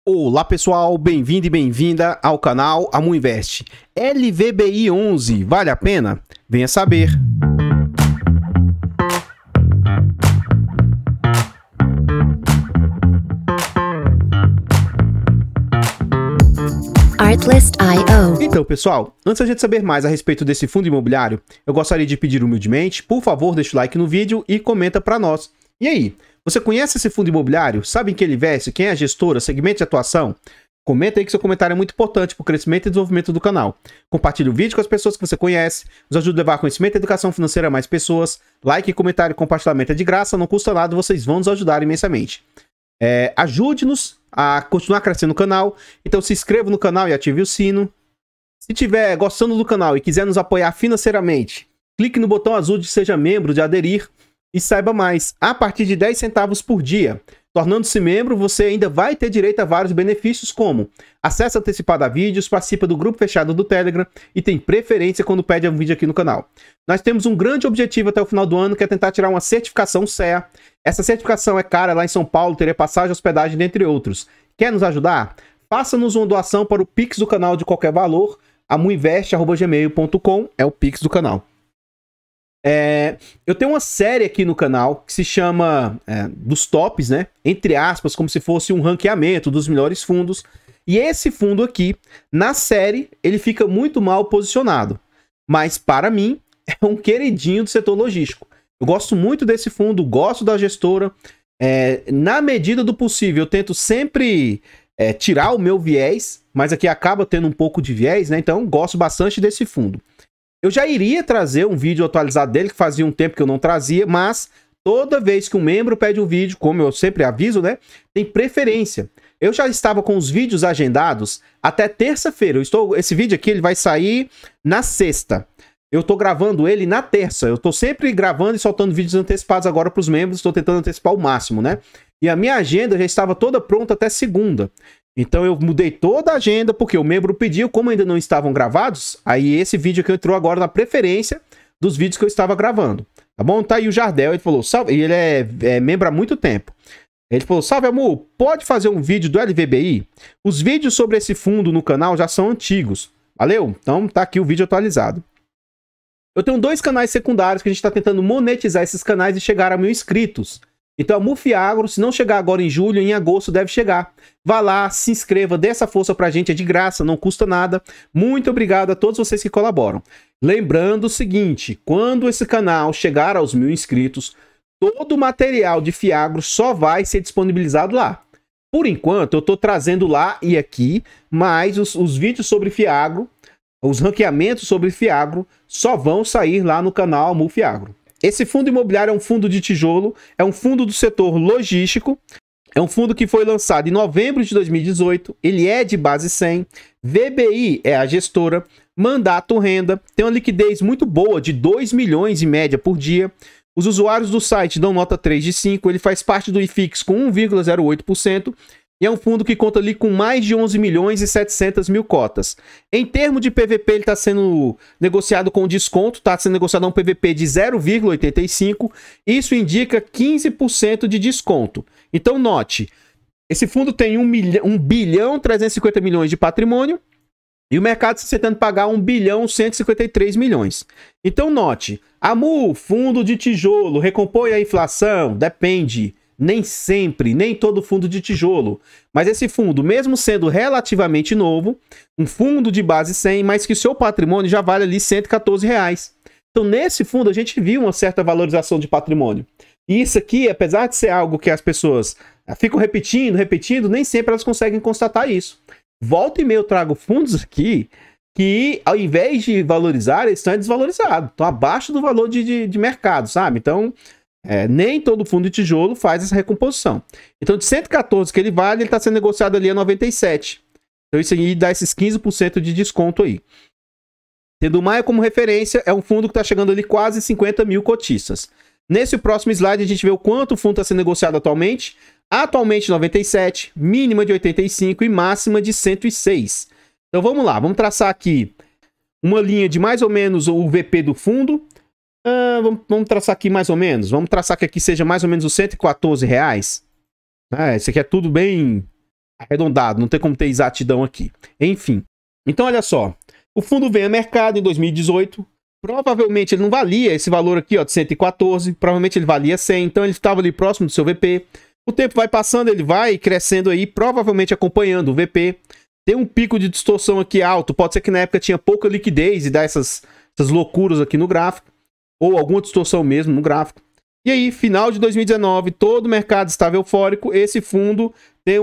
Olá pessoal, bem-vindo e bem-vinda ao canal Amuinvest. LVBI 11, vale a pena? Venha saber. Artlist.io. Então pessoal, antes da gente saber mais a respeito desse fundo imobiliário, eu gostaria de pedir humildemente, por favor, deixa o like no vídeo e comenta para nós. E aí, você conhece esse fundo imobiliário? Sabe em que ele investe? Quem é a gestora? Segmento de atuação? Comenta aí que seu comentário é muito importante para o crescimento e desenvolvimento do canal. Compartilhe o vídeo com as pessoas que você conhece, nos ajude a levar conhecimento e educação financeira a mais pessoas. Like, comentário e compartilhamento é de graça, não custa nada, vocês vão nos ajudar imensamente. Ajude-nos a continuar crescendo o canal, então se inscreva no canal e ative o sino. Se estiver gostando do canal e quiser nos apoiar financeiramente, clique no botão azul de Seja Membro, de aderir, e saiba mais, a partir de 10 centavos por dia. Tornando-se membro, você ainda vai ter direito a vários benefícios como acesso antecipado a vídeos, participa do grupo fechado do Telegram e tem preferência quando pede um vídeo aqui no canal. Nós temos um grande objetivo até o final do ano, que é tentar tirar uma certificação CEA. Essa certificação é cara, lá em São Paulo, teria passagem, hospedagem, dentre outros. Quer nos ajudar? Faça-nos uma doação para o Pix do canal de qualquer valor, amuinvest@gmail.com é o Pix do canal. Eu tenho uma série aqui no canal que se chama dos tops, né? Entre aspas, como se fosse um ranqueamento dos melhores fundos. E esse fundo aqui, na série, ele fica muito mal posicionado. Mas, para mim, é um queridinho do setor logístico. Eu gosto muito desse fundo, gosto da gestora. Na medida do possível, eu tento sempre tirar o meu viés, mas aqui acaba tendo um pouco de viés, né? Então, gosto bastante desse fundo. Eu já iria trazer um vídeo atualizado dele, que fazia um tempo que eu não trazia, mas toda vez que um membro pede um vídeo, como eu sempre aviso, né, tem preferência. Eu já estava com os vídeos agendados até terça-feira. Esse vídeo aqui ele vai sair na sexta. Eu estou gravando ele na terça. Eu estou sempre gravando e soltando vídeos antecipados agora para os membros. Estou tentando antecipar o máximo, né? E a minha agenda já estava toda pronta até segunda. Então eu mudei toda a agenda porque o membro pediu, como ainda não estavam gravados, aí esse vídeo que entrou agora na preferência dos vídeos que eu estava gravando. Tá bom? Tá aí o Jardel, ele falou, salve, e ele é membro há muito tempo. Ele falou, salve amor, pode fazer um vídeo do LVBI? Os vídeos sobre esse fundo no canal já são antigos. Valeu? Então tá aqui o vídeo atualizado. Eu tenho 2 canais secundários que a gente está tentando monetizar esses canais e chegar a 1000 inscritos. Então a Mufiagro, se não chegar agora em julho, em agosto deve chegar. Vá lá, se inscreva, dê essa força pra gente, é de graça, não custa nada. Muito obrigado a todos vocês que colaboram. Lembrando o seguinte, quando esse canal chegar aos 1000 inscritos, todo o material de Fiagro só vai ser disponibilizado lá. Por enquanto, eu tô trazendo lá e aqui, mas os vídeos sobre Fiagro, os ranqueamentos sobre Fiagro, só vão sair lá no canal Mufiagro. Esse fundo imobiliário é um fundo de tijolo, é um fundo do setor logístico, é um fundo que foi lançado em novembro de 2018, ele é de base 100, VBI é a gestora, mandato renda, tem uma liquidez muito boa de 2 milhões em média por dia, os usuários do site dão nota 3 de 5, ele faz parte do IFIX com 1,08%, e é um fundo que conta ali com mais de 11 milhões e 700 mil cotas. Em termos de PVP, ele está sendo negociado com desconto, está sendo negociado a um PVP de 0,85. Isso indica 15% de desconto. Então, note, esse fundo tem 1 bilhão 350 milhões de patrimônio e o mercado está tentando pagar 1 bilhão 153 milhões. Então, note, fundo de tijolo, recompõe a inflação? Depende. Nem sempre, nem todo fundo de tijolo. Mas esse fundo, mesmo sendo relativamente novo, um fundo de base 100, mas que o seu patrimônio já vale ali R$114. Então, nesse fundo, a gente viu uma certa valorização de patrimônio. E isso aqui, apesar de ser algo que as pessoas ficam repetindo, nem sempre elas conseguem constatar isso. Volta e meia eu trago fundos aqui que, ao invés de valorizar, eles estão desvalorizados. Estão abaixo do valor de mercado, sabe? Então... nem todo fundo de tijolo faz essa recomposição. Então, de 114 que ele vale, ele está sendo negociado ali a 97. Então, isso aí dá esses 15% de desconto aí. Tendo Maia como referência, é um fundo que está chegando ali quase 50 mil cotistas. Nesse próximo slide, a gente vê o quanto o fundo está sendo negociado atualmente. Atualmente, 97, mínima de 85 e máxima de 106. Então, vamos lá. Vamos traçar aqui uma linha de mais ou menos o VP do fundo. Vamos traçar aqui mais ou menos. Vamos traçar que aqui seja mais ou menos os R$114. Isso aqui é tudo bem arredondado, não tem como ter exatidão aqui. Enfim. Então, olha só. O fundo vem a mercado em 2018. Provavelmente ele não valia esse valor aqui, ó, de 114. Provavelmente ele valia 100. Então, ele estava ali próximo do seu VP. O tempo vai passando, ele vai crescendo aí, provavelmente acompanhando o VP. Tem um pico de distorção aqui alto. Pode ser que na época tinha pouca liquidez e dá essas loucuras aqui no gráfico. Ou alguma distorção mesmo no gráfico. E aí, final de 2019, todo o mercado estava eufórico. Esse fundo tem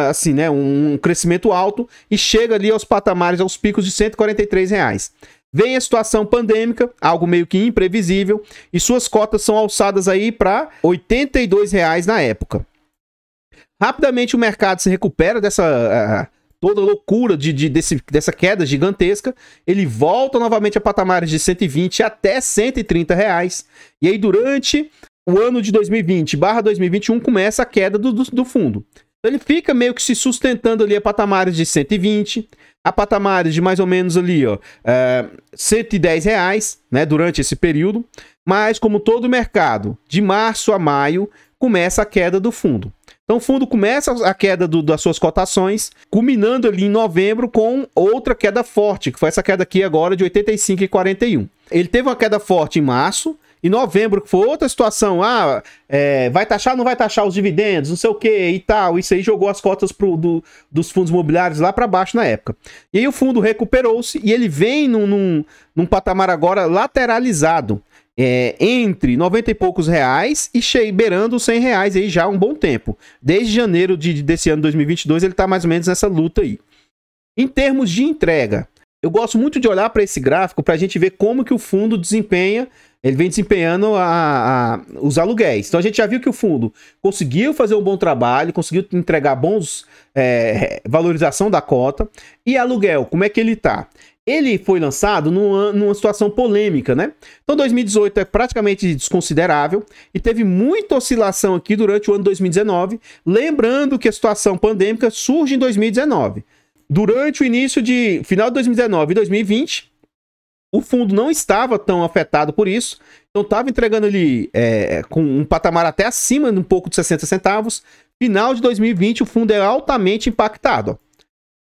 assim, né, um crescimento alto e chega ali aos patamares, aos picos de R$143. Vem a situação pandêmica, algo meio que imprevisível, e suas cotas são alçadas aí para R$82 na época. Rapidamente o mercado se recupera dessa toda loucura dessa queda gigantesca. Ele volta novamente a patamares de 120 até R$130. E aí durante o ano de 2020/2021 começa a queda do fundo. Então ele fica meio que se sustentando ali a patamares de 120, a patamares de mais ou menos ali, ó, R$110, né, durante esse período. Mas como todo mercado, de março a maio, começa a queda do fundo. Então o fundo começa a queda das suas cotações, culminando ali em novembro com outra queda forte, que foi essa queda aqui agora de 85,41. Ele teve uma queda forte em março, em novembro, que foi outra situação, vai taxar ou não vai taxar os dividendos, não sei o que e tal. Isso aí jogou as cotas dos fundos imobiliários lá para baixo na época. E aí o fundo recuperou-se e ele vem num patamar agora lateralizado, entre 90 e poucos reais e beirando os R$100 aí já há um bom tempo. Desde janeiro desse ano 2022 ele está mais ou menos nessa luta aí. Em termos de entrega, eu gosto muito de olhar para esse gráfico para a gente ver como que o fundo desempenha. Ele vem desempenhando os aluguéis. Então a gente já viu que o fundo conseguiu fazer um bom trabalho, conseguiu entregar bons valorização da cota. E aluguel, como é que ele tá? Ele foi lançado numa situação polêmica, né? Então 2018 é praticamente desconsiderável e teve muita oscilação aqui durante o ano 2019. Lembrando que a situação pandêmica surge em 2019. Durante o final de 2019 e 2020... o fundo não estava tão afetado por isso, então estava entregando ali com um patamar até acima de um pouco de 60 centavos. Final de 2020 o fundo é altamente impactado. Ó.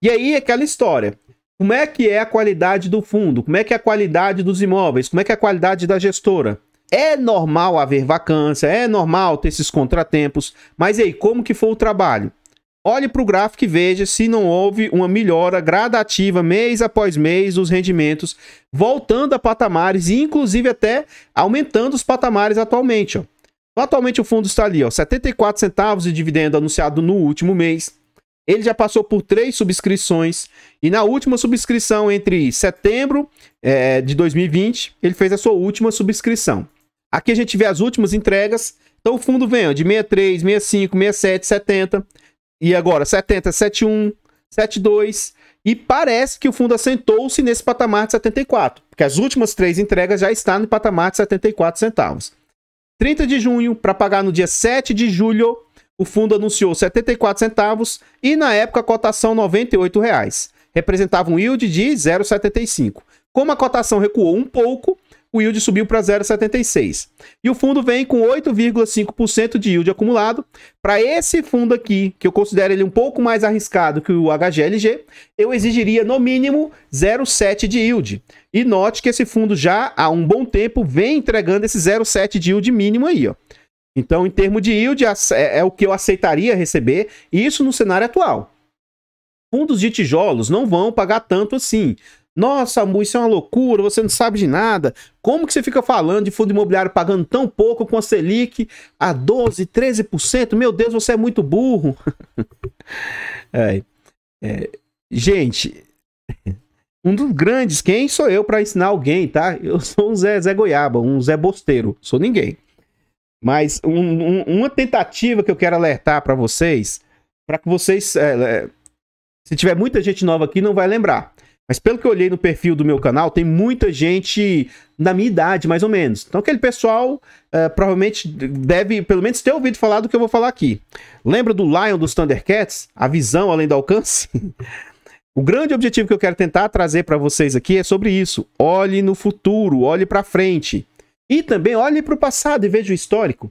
E aí aquela história, como é que é a qualidade do fundo? Como é que é a qualidade dos imóveis? Como é que é a qualidade da gestora? É normal haver vacância, é normal ter esses contratempos, mas e aí, como que foi o trabalho? Olhe para o gráfico e veja se não houve uma melhora gradativa mês após mês dos rendimentos, voltando a patamares e inclusive até aumentando os patamares atualmente. Ó. Atualmente o fundo está ali, ó, 74 centavos de dividendo anunciado no último mês. Ele já passou por 3 subscrições e na última subscrição entre setembro de 2020, ele fez a sua última subscrição. Aqui a gente vê as últimas entregas. Então o fundo vem ó, de 63, 65, 67, 70... E agora, 70, 71, 72. E parece que o fundo assentou-se nesse patamar de 74. Porque as últimas 3 entregas já estão no patamar de 74 centavos. 30 de junho, para pagar no dia 7 de julho, o fundo anunciou 74 centavos. E na época a cotação R$ 98,00. Representava um yield de 0,75. Como a cotação recuou um pouco, o yield subiu para 0,76. E o fundo vem com 8,5% de yield acumulado. Para esse fundo aqui, que eu considero ele um pouco mais arriscado que o HGLG, eu exigiria no mínimo 0,7 de yield. E note que esse fundo já há um bom tempo vem entregando esse 0,7 de yield mínimo aí, ó. Então, em termos de yield, é o que eu aceitaria receber, e isso no cenário atual. Fundos de tijolos não vão pagar tanto assim. Nossa, Mu, isso é uma loucura, você não sabe de nada. Como que você fica falando de fundo imobiliário pagando tão pouco com a Selic a 12%, 13%? Meu Deus, você é muito burro. Gente, um dos grandes, quem sou eu para ensinar alguém, tá? Eu sou um Zé Goiaba, um Zé Bosteiro, sou ninguém. Mas uma tentativa que eu quero alertar para vocês, para que vocês, se tiver muita gente nova aqui, não vai lembrar. Mas pelo que eu olhei no perfil do meu canal, tem muita gente da minha idade, mais ou menos. Então aquele pessoal provavelmente deve, pelo menos, ter ouvido falar do que eu vou falar aqui. Lembra do Lion dos Thundercats? A visão além do alcance? O grande objetivo que eu quero tentar trazer para vocês aqui é sobre isso. Olhe no futuro, olhe para frente. E também olhe para o passado e veja o histórico.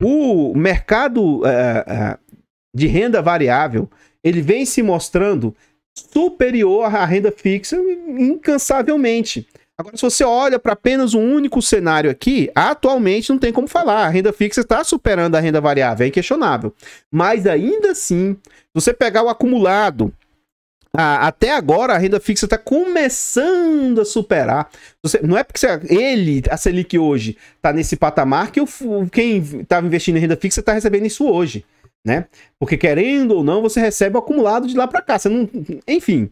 O mercado de renda variável, ele vem se mostrando superior à renda fixa incansavelmente. Agora, se você olha para apenas um único cenário aqui, atualmente não tem como falar. A renda fixa está superando a renda variável, é inquestionável. Mas ainda assim, se você pegar o acumulado, até agora a renda fixa está começando a superar. Não é porque a Selic hoje está nesse patamar que quem estava investindo em renda fixa está recebendo isso hoje, né? Porque querendo ou não, você recebe o acumulado de lá para cá. Você não... Enfim,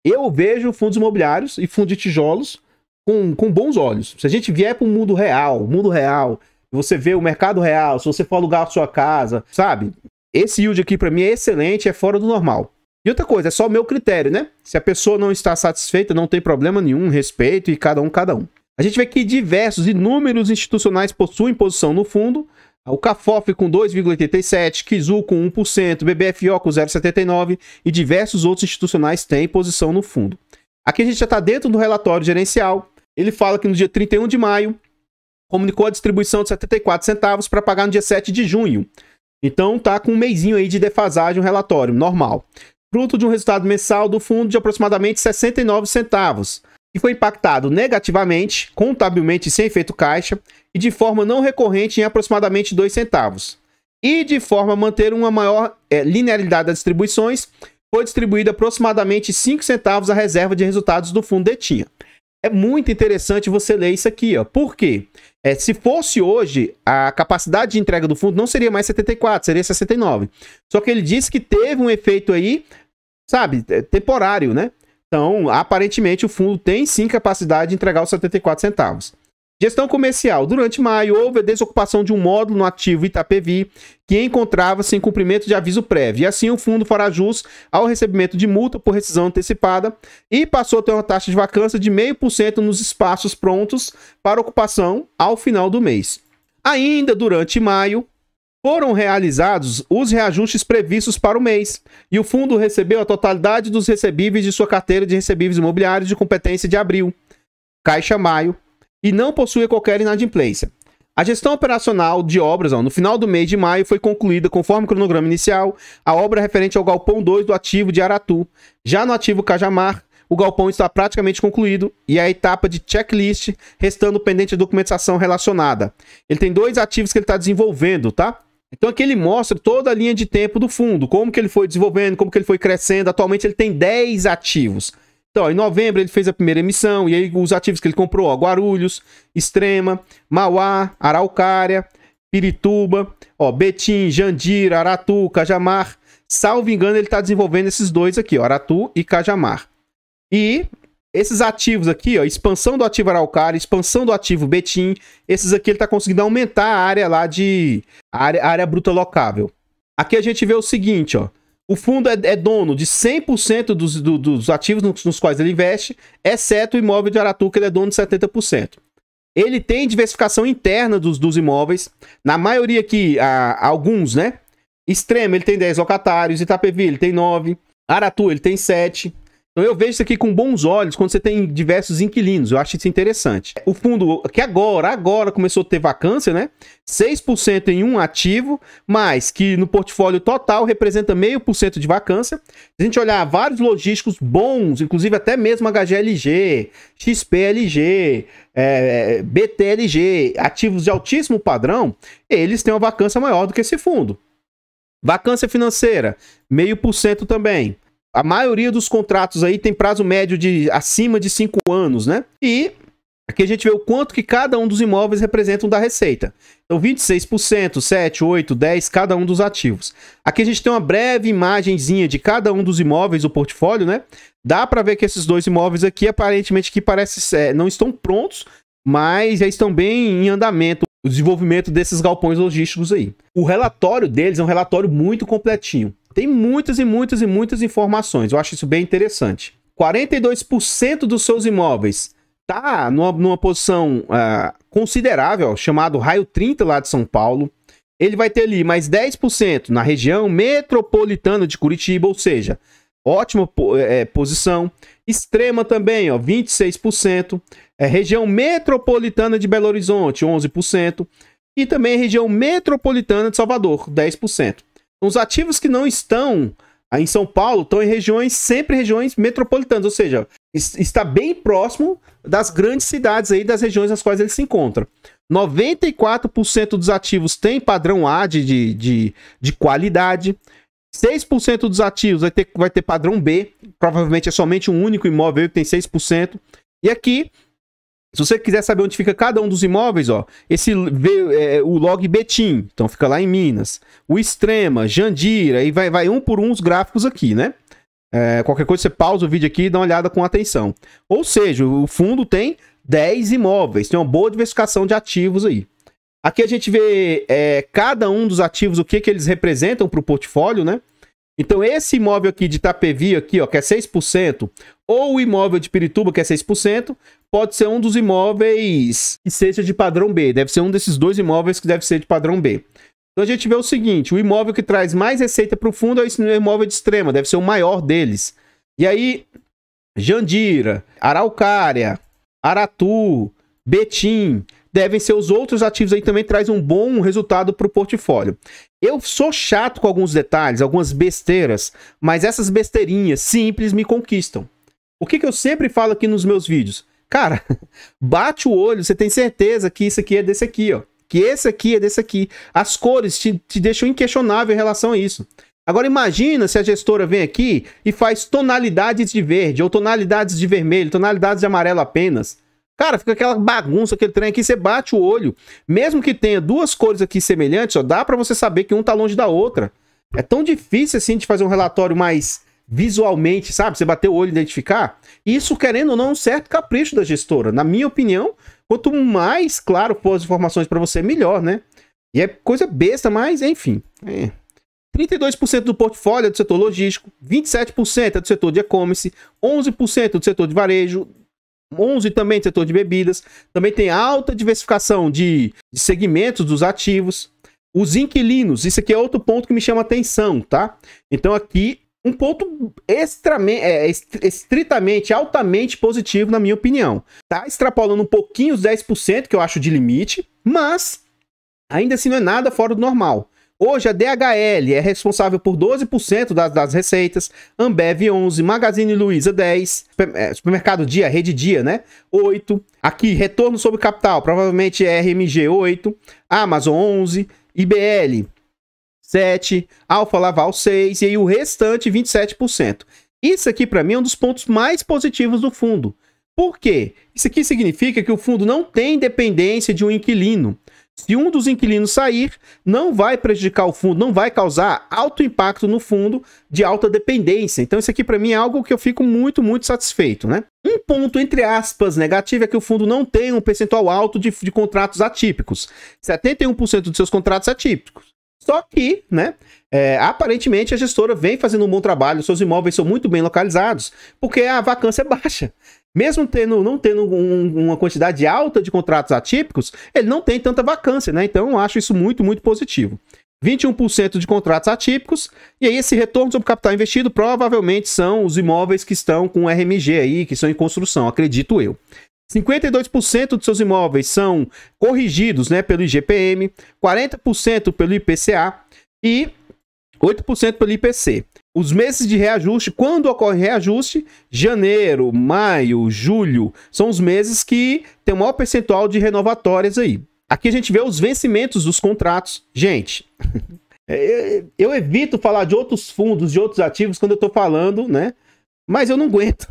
eu vejo fundos imobiliários e fundos de tijolos com bons olhos. Se a gente vier para o mundo real, você vê o mercado real, se você for alugar a sua casa, sabe? Esse yield aqui para mim é excelente, é fora do normal. E outra coisa, é só o meu critério, né? Se a pessoa não está satisfeita, não tem problema nenhum, respeito e cada um. A gente vê que inúmeros institucionais possuem posição no fundo. O CAFOF com 2,87%, Kizu com 1%, BBFO com 0,79% e diversos outros institucionais têm posição no fundo. Aqui a gente já está dentro do relatório gerencial. Ele fala que no dia 31 de maio comunicou a distribuição de 74 centavos para pagar no dia 7 de junho. Então tá com um mesinho aí de defasagem o relatório, normal. Fruto de um resultado mensal do fundo de aproximadamente 69 centavos, que foi impactado negativamente, contabilmente sem efeito caixa, e de forma não recorrente em aproximadamente 2 centavos. E de forma a manter uma maior linearidade das distribuições, foi distribuída aproximadamente 5 centavos a reserva de resultados do fundo detinha. É muito interessante você ler isso aqui, ó. Por quê? Se fosse hoje, a capacidade de entrega do fundo não seria mais 74, seria 69. Só que ele disse que teve um efeito aí, sabe, temporário, né? Então, aparentemente, o fundo tem sim capacidade de entregar os 74 centavos. Gestão comercial. Durante maio, houve a desocupação de um módulo no ativo Itapevi, que encontrava-se em cumprimento de aviso prévio. E assim, o fundo fará jus ao recebimento de multa por rescisão antecipada e passou a ter uma taxa de vacância de 0,5% nos espaços prontos para ocupação ao final do mês. Ainda durante maio, foram realizados os reajustes previstos para o mês, e o fundo recebeu a totalidade dos recebíveis de sua carteira de recebíveis imobiliários de competência de abril, Caixa Maio, e não possui qualquer inadimplência. A gestão operacional de obras, no final do mês de maio, foi concluída conforme o cronograma inicial, a obra referente ao Galpão 2 do ativo de Aratu. Já no ativo Cajamar, o galpão está praticamente concluído e a etapa de checklist restando pendente de documentação relacionada. Ele tem 2 ativos que ele está desenvolvendo, tá? Então aqui ele mostra toda a linha de tempo do fundo, como que ele foi desenvolvendo, como que ele foi crescendo. Atualmente ele tem 10 ativos. Então, em novembro ele fez a primeira emissão, e aí os ativos que ele comprou, ó, Guarulhos, Extrema, Mauá, Araucária, Pirituba, ó, Betim, Jandira, Aratu, Cajamar. Salvo engano, ele está desenvolvendo esses 2 aqui, ó, Aratu e Cajamar. E esses ativos aqui, ó, expansão do ativo Araucária, expansão do ativo Betim, esses aqui ele está conseguindo aumentar a área lá de... área bruta locável. Aqui a gente vê o seguinte, ó. O fundo é dono de 100% dos ativos nos quais ele investe, exceto o imóvel de Aratu, que ele é dono de 70%. Ele tem diversificação interna dos imóveis. Na maioria aqui, alguns, né? Extrema, ele tem 10 locatários. Itapevi, ele tem 9. Aratu, ele tem 7. Então eu vejo isso aqui com bons olhos quando você tem diversos inquilinos. Eu acho isso interessante. O fundo, que agora começou a ter vacância, né? 6% em um ativo, mas que no portfólio total representa 0,5% de vacância. Se a gente olhar vários logísticos bons, inclusive até mesmo HGLG, XPLG, BTLG, ativos de altíssimo padrão, eles têm uma vacância maior do que esse fundo. Vacância financeira, 0,5% também. A maioria dos contratos aí tem prazo médio de acima de 5 anos, né? E aqui a gente vê o quanto que cada um dos imóveis representam da receita. Então, 26%, 7, 8, 10, cada um dos ativos. Aqui a gente tem uma breve imagenzinha de cada um dos imóveis do portfólio, né? Dá para ver que esses 2 imóveis aqui, aparentemente, que parece não estão prontos, mas já estão bem em andamento o desenvolvimento desses galpões logísticos aí. O relatório deles é um relatório muito completinho. Tem muitas informações. Eu acho isso bem interessante. 42% dos seus imóveis tá numa posição considerável, chamado Raio 30 lá de São Paulo. Ele vai ter ali mais 10% na região metropolitana de Curitiba, ou seja, ótima posição. Extrema também, ó, 26%. Região metropolitana de Belo Horizonte, 11%. E também região metropolitana de Salvador, 10%. Os ativos que não estão Aí em São Paulo estão em regiões, sempre regiões metropolitanas, ou seja, está bem próximo das grandes cidades aí, das regiões nas quais ele se encontra. 94% dos ativos tem padrão A de qualidade. 6% dos ativos vai ter padrão B. Provavelmente é somente um único imóvel que tem 6%. E aqui, se você quiser saber onde fica cada um dos imóveis, ó, o log Betim, então fica lá em Minas. O Extrema, Jandira, e vai um por um os gráficos aqui, né? Qualquer coisa você pausa o vídeo aqui e dá uma olhada com atenção. Ou seja, o fundo tem 10 imóveis, tem uma boa diversificação de ativos aí. Aqui a gente vê cada um dos ativos, o que eles representam para o portfólio, né? Então esse imóvel aqui de Itapevi, aqui, ó, que é 6%, ou o imóvel de Pirituba, que é 6%, pode ser um dos imóveis que seja de padrão B. Deve ser um desses dois imóveis que deve ser de padrão B. Então a gente vê o seguinte, o imóvel que traz mais receita para o fundo é esse imóvel de Extrema, deve ser o maior deles. E aí, Jandira, Araucária, Aratu, Betim, devem ser os outros ativos aí, também traz um bom resultado para o portfólio. Eu sou chato com alguns detalhes, algumas besteiras, mas essas besteirinhas simples me conquistam. O que eu sempre falo aqui nos meus vídeos? Cara, bate o olho, você tem certeza que isso aqui é desse aqui, ó. Que esse aqui é desse aqui. As cores te deixam inquestionável em relação a isso. Agora imagina se a gestora vem aqui e faz tonalidades de verde, ou tonalidades de vermelho, tonalidades de amarelo apenas. Cara, fica aquela bagunça, aquele trem aqui, você bate o olho. Mesmo que tenha duas cores aqui semelhantes, ó, dá pra você saber que um tá longe da outra. É tão difícil assim de fazer um relatório mais visualmente, sabe? Você bater o olho e identificar. Isso, querendo ou não, é um certo capricho da gestora. Na minha opinião, quanto mais claro for as informações pra você, melhor, né? E é coisa besta, mas enfim. 32% do portfólio é do setor logístico, 27% é do setor de e-commerce, 11% do setor de varejo, 11% também do setor de bebidas. Também tem alta diversificação de segmentos dos ativos. Os inquilinos, isso aqui é outro ponto que me chama atenção, tá? Então aqui, um ponto estritamente, altamente positivo, na minha opinião. Tá extrapolando um pouquinho os 10%, que eu acho de limite, mas ainda assim não é nada fora do normal. Hoje a DHL é responsável por 12% das receitas, Ambev 11%, Magazine Luiza 10%, Supermercado Dia, Rede Dia, né? 8%. Aqui, retorno sobre capital, provavelmente é RMG 8%, Amazon 11%, IBL 7%, Alfa Laval 6% e aí o restante 27%. Isso aqui para mim é um dos pontos mais positivos do fundo. Por quê? Isso aqui significa que o fundo não tem dependência de um inquilino. Se um dos inquilinos sair, não vai prejudicar o fundo, não vai causar alto impacto no fundo de alta dependência. Então isso aqui para mim é algo que eu fico muito, muito satisfeito, né? Um ponto, entre aspas, negativo é que o fundo não tem um percentual alto de contratos atípicos. 71% dos seus contratos atípicos. Só que, né, aparentemente a gestora vem fazendo um bom trabalho, seus imóveis são muito bem localizados, porque a vacância é baixa. Mesmo não tendo uma quantidade alta de contratos atípicos, ele não tem tanta vacância, né? Então eu acho isso muito, muito positivo. 21% de contratos atípicos, e aí esse retorno sobre capital investido provavelmente são os imóveis que estão com RMG aí, que são em construção, acredito eu. 52% dos seus imóveis são corrigidos, né, pelo IGPM, 40% pelo IPCA e 8% pelo IPC. Os meses de reajuste, quando ocorre reajuste, janeiro, maio, julho, são os meses que tem o maior percentual de renovatórias aí. Aqui a gente vê os vencimentos dos contratos. Gente, eu evito falar de outros fundos, de outros ativos quando eu tô falando, né? Mas eu não aguento.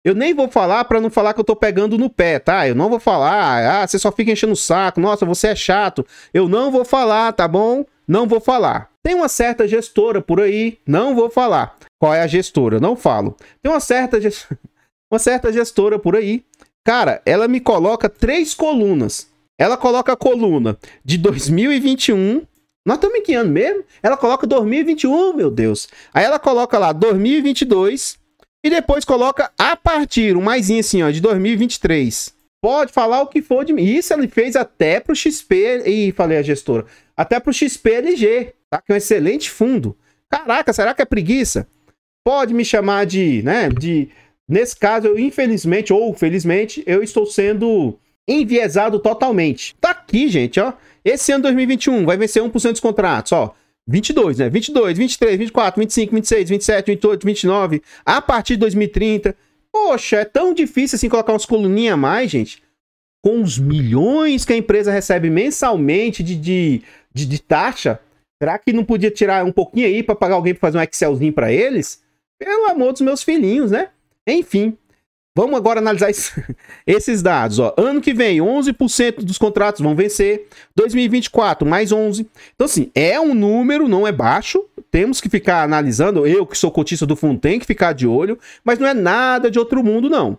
Eu nem vou falar para não falar que eu tô pegando no pé, tá? Eu não vou falar, você só fica enchendo o saco, nossa, você é chato. Eu não vou falar, tá bom? Não vou falar. Tem uma certa gestora por aí, não vou falar. Qual é a gestora? Não falo. Tem uma certa gestora por aí. Cara, ela me coloca 3 colunas. Ela coloca a coluna de 2021. Nós estamos em que ano mesmo? Ela coloca 2021, meu Deus. Aí ela coloca lá 2022 e depois coloca a partir, um maisinho assim, ó, de 2023. Pode falar o que for de mim. Isso ele fez até pro XP, e falei a gestora, até pro XPLG, tá? Que é um excelente fundo. Caraca, será que é preguiça? Pode me chamar nesse caso, eu infelizmente ou felizmente, eu estou sendo enviesado totalmente. Tá aqui, gente, ó. Esse ano 2021 vai vencer 1% dos contratos, ó. 22, né? 22, 23, 24, 25, 26, 27, 28, 29, a partir de 2030. Poxa, é tão difícil assim colocar umas coluninhas a mais, gente. Com os milhões que a empresa recebe mensalmente de taxa, será que não podia tirar um pouquinho aí para pagar alguém para fazer um Excelzinho para eles? Pelo amor dos meus filhinhos, né? Enfim, vamos agora analisar esses dados. Ó. Ano que vem, 11% dos contratos vão vencer. 2024, mais 11%. Então, assim, é um número, não é baixo. Temos que ficar analisando. Eu, que sou cotista do fundo, tenho que ficar de olho. Mas não é nada de outro mundo, não.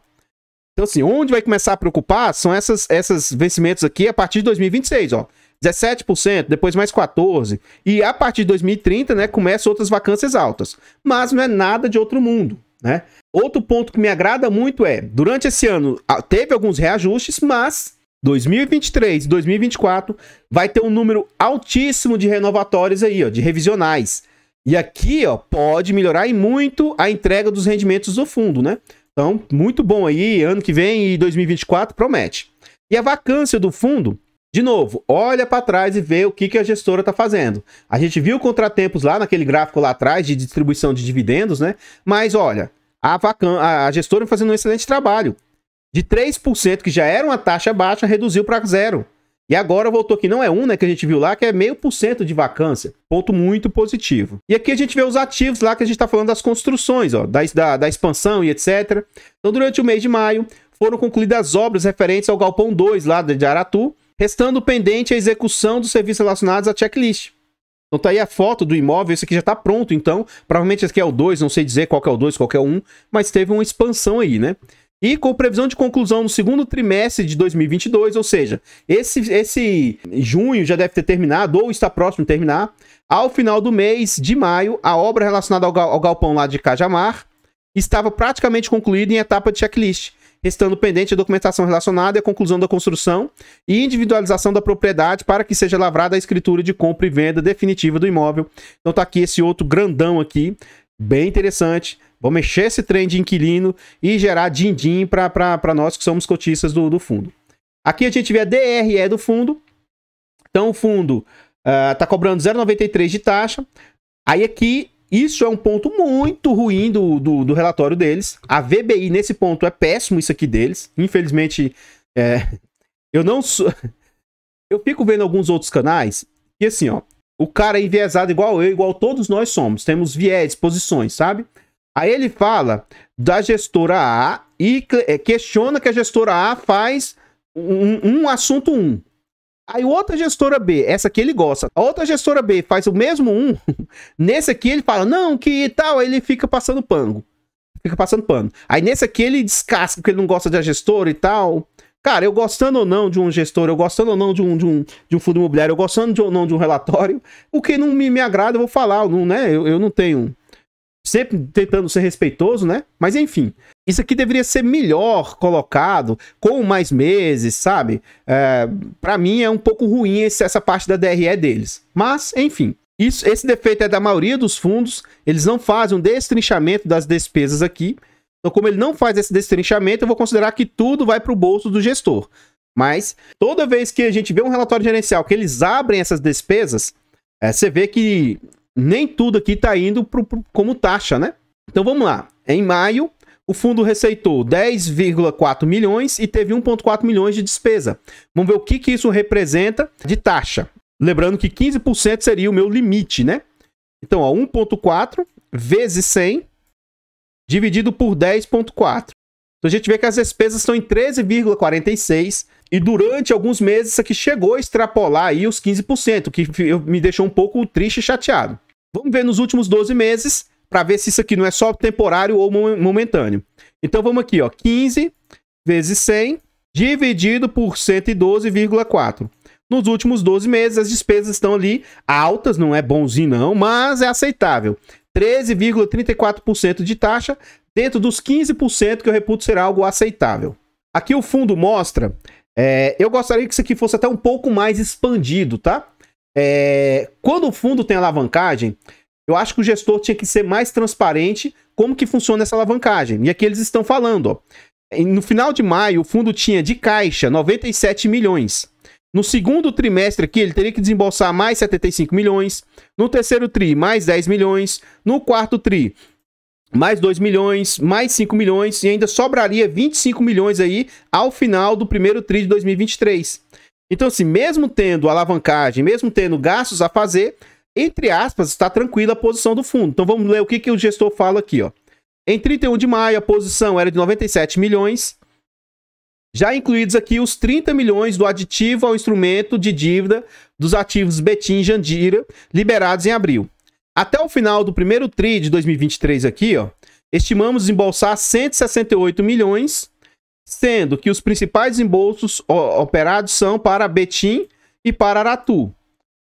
Então, assim, onde vai começar a preocupar são esses vencimentos aqui a partir de 2026, ó. 17%, depois mais 14%. E a partir de 2030, né, começam outras vacâncias altas. Mas não é nada de outro mundo, né? Outro ponto que me agrada muito é, durante esse ano, teve alguns reajustes, mas 2023 e 2024 vai ter um número altíssimo de renovatórios aí, ó, de revisionais. E aqui, ó, pode melhorar e muito a entrega dos rendimentos do fundo, né? Então, muito bom aí, ano que vem e 2024 promete. E a vacância do fundo, de novo, olha para trás e vê o que a gestora está fazendo. A gente viu contratempos lá naquele gráfico lá atrás de distribuição de dividendos, né? Mas olha, a gestora fazendo um excelente trabalho. De 3%, que já era uma taxa baixa, reduziu para 0%. E agora voltou aqui, não é 1%, né, que a gente viu lá, que é 0,5% de vacância. Ponto muito positivo. E aqui a gente vê os ativos lá que a gente está falando das construções, ó, da expansão e etc. Então, durante o mês de maio, foram concluídas as obras referentes ao Galpão 2 lá de Aratu, restando pendente a execução dos serviços relacionados à checklist. Então tá aí a foto do imóvel, esse aqui já tá pronto, então, provavelmente esse aqui é o 2, não sei dizer qual que é o 2, qual que é o 1, mas teve uma expansão aí, né? E com previsão de conclusão no segundo trimestre de 2022, ou seja, esse junho já deve ter terminado, ou está próximo de terminar. Ao final do mês de maio, a obra relacionada ao galpão lá de Cajamar estava praticamente concluída em etapa de checklist, restando pendente a documentação relacionada e a conclusão da construção e individualização da propriedade para que seja lavrada a escritura de compra e venda definitiva do imóvel. Então tá aqui esse outro grandão aqui, bem interessante. Vou mexer esse trem de inquilino e gerar din-din para nós que somos cotistas do fundo. Aqui a gente vê a DRE do fundo. Então o fundo está cobrando 0,93 de taxa. Aí aqui, isso é um ponto muito ruim do relatório deles. A VBI nesse ponto é péssimo isso aqui deles. Infelizmente, eu não sou... Eu fico vendo alguns outros canais e assim, ó, o cara é enviesado igual eu, igual todos nós somos. Temos viés, posições, sabe? Aí ele fala da gestora A e questiona que a gestora A faz um assunto 1. Aí outra gestora B, essa aqui ele gosta. A outra gestora B faz o mesmo 1. Nesse aqui ele fala, não, que tal. Aí ele fica passando pano. Aí nesse aqui ele descasca porque ele não gosta da gestora e tal. Cara, eu gostando ou não de um gestor, eu gostando ou não de um fundo imobiliário, eu gostando ou não de um relatório, o que não me agrada eu vou falar, não, né? Eu não tenho... Sempre tentando ser respeitoso, né? Mas enfim, isso aqui deveria ser melhor colocado, com mais meses, sabe? Pra mim é um pouco ruim essa parte da DRE deles. Mas, enfim, esse defeito é da maioria dos fundos. Eles não fazem um destrinchamento das despesas aqui. Então, como ele não faz esse destrinchamento, eu vou considerar que tudo vai para o bolso do gestor. Mas, toda vez que a gente vê um relatório gerencial que eles abrem essas despesas, você vê que nem tudo aqui está indo como taxa, né? Então vamos lá. Em maio, o fundo receitou 10,4 milhões e teve 1,4 milhões de despesa. Vamos ver o que isso representa de taxa. Lembrando que 15% seria o meu limite, né? Então, 1,4 vezes 100 dividido por 10,4. Então a gente vê que as despesas estão em 13,46 e durante alguns meses isso aqui chegou a extrapolar aí os 15%, que me deixou um pouco triste e chateado. Vamos ver nos últimos 12 meses, para ver se isso aqui não é só temporário ou momentâneo. Então vamos aqui, ó, 15 vezes 100 dividido por 112,4. Nos últimos 12 meses as despesas estão ali altas, não é bonzinho não, mas é aceitável. 13,34% de taxa dentro dos 15% que eu reputo ser algo aceitável. Aqui o fundo mostra, eu gostaria que isso aqui fosse até um pouco mais expandido, tá? Quando o fundo tem alavancagem, eu acho que o gestor tinha que ser mais transparente como que funciona essa alavancagem. E aqui eles estão falando, ó, no final de maio o fundo tinha de caixa 97 milhões. No segundo trimestre aqui, ele teria que desembolsar mais 75 milhões. No terceiro tri, mais 10 milhões. No quarto tri, mais 2 milhões, mais 5 milhões. E ainda sobraria 25 milhões aí ao final do primeiro tri de 2023. Então, assim, mesmo tendo alavancagem, mesmo tendo gastos a fazer, entre aspas, está tranquila a posição do fundo. Então, vamos ler o que o gestor fala aqui, ó. Em 31 de maio, a posição era de 97 milhões. Já incluídos aqui os 30 milhões do aditivo ao instrumento de dívida dos ativos Betim e Jandira, liberados em abril. Até o final do primeiro tri de 2023 aqui, ó, estimamos desembolsar 168 milhões, sendo que os principais desembolsos operados são para Betim e para Aratu.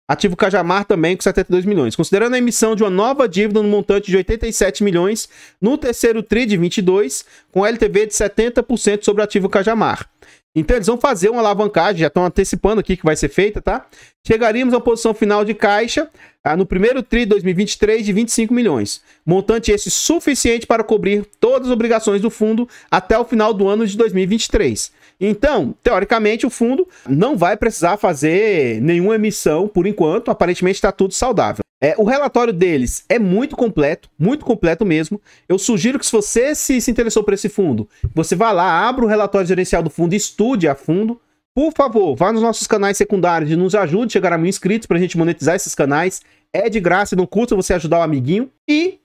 Ativo Cajamar também com 72 milhões. Considerando a emissão de uma nova dívida no montante de 87 milhões no terceiro tri de 22, com LTV de 70% sobre o ativo Cajamar. Então eles vão fazer uma alavancagem, já estão antecipando aqui que vai ser feita, tá? Chegaríamos à posição final de caixa no primeiro tri de 2023 de 25 milhões. Montante esse suficiente para cobrir todas as obrigações do fundo até o final do ano de 2023. Então, teoricamente, o fundo não vai precisar fazer nenhuma emissão por enquanto. Aparentemente está tudo saudável. O relatório deles é muito completo mesmo. Eu sugiro que se você se interessou por esse fundo, você vá lá, abra o relatório gerencial do fundo e estude a fundo. Por favor, vá nos nossos canais secundários e nos ajude a chegar a 1000 inscritos para a gente monetizar esses canais. É de graça e não custa você ajudar o amiguinho. E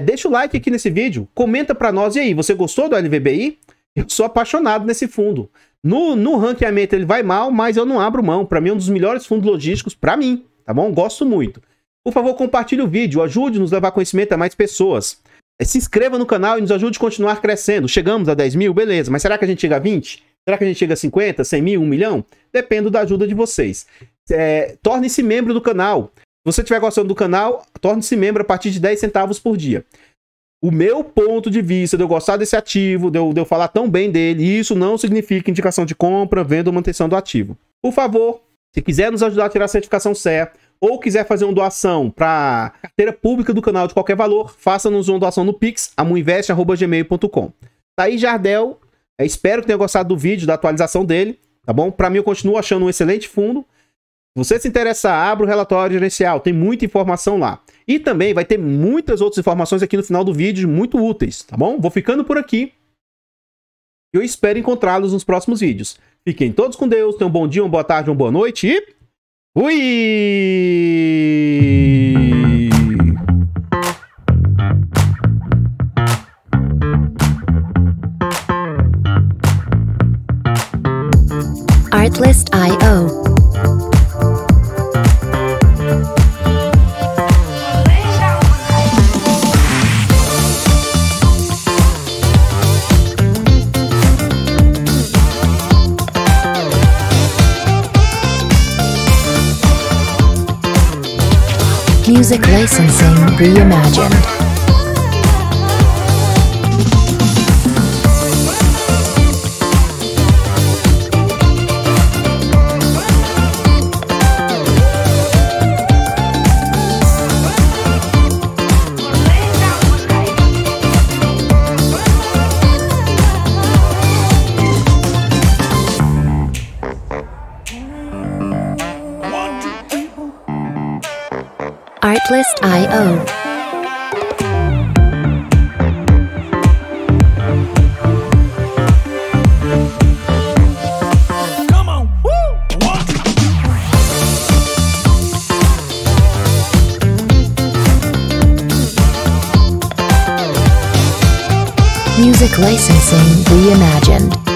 deixa o like aqui nesse vídeo, comenta para nós. E aí, você gostou do LVBI? Eu sou apaixonado nesse fundo. No ranqueamento ele vai mal, mas eu não abro mão. Para mim é um dos melhores fundos logísticos, para mim, tá bom? Gosto muito. Por favor, compartilhe o vídeo, ajude-nos a levar conhecimento a mais pessoas. Se inscreva no canal e nos ajude a continuar crescendo. Chegamos a 10 mil, beleza, mas será que a gente chega a 20? Será que a gente chega a 50, 100 mil, 1 milhão? Depende da ajuda de vocês. Torne-se membro do canal. Se você estiver gostando do canal, torne-se membro a partir de 10 centavos por dia. O meu ponto de vista de eu gostar desse ativo, de eu falar tão bem dele, isso não significa indicação de compra, venda ou manutenção do ativo. Por favor, se quiser nos ajudar a tirar a certificação CE ou quiser fazer uma doação para a carteira pública do canal de qualquer valor, faça-nos uma doação no Pix, amuinvest@gmail.com. Tá aí, Jardel. Espero que tenha gostado do vídeo, da atualização dele, tá bom? Para mim, eu continuo achando um excelente fundo. Se você se interessar, abra o relatório gerencial, tem muita informação lá. E também vai ter muitas outras informações aqui no final do vídeo, muito úteis, tá bom? Vou ficando por aqui. Eu espero encontrá-los nos próximos vídeos. Fiquem todos com Deus, tenham um bom dia, uma boa tarde, uma boa noite e... fui! Artlist.io. Music licensing reimagined. Artlist.io. Music licensing reimagined.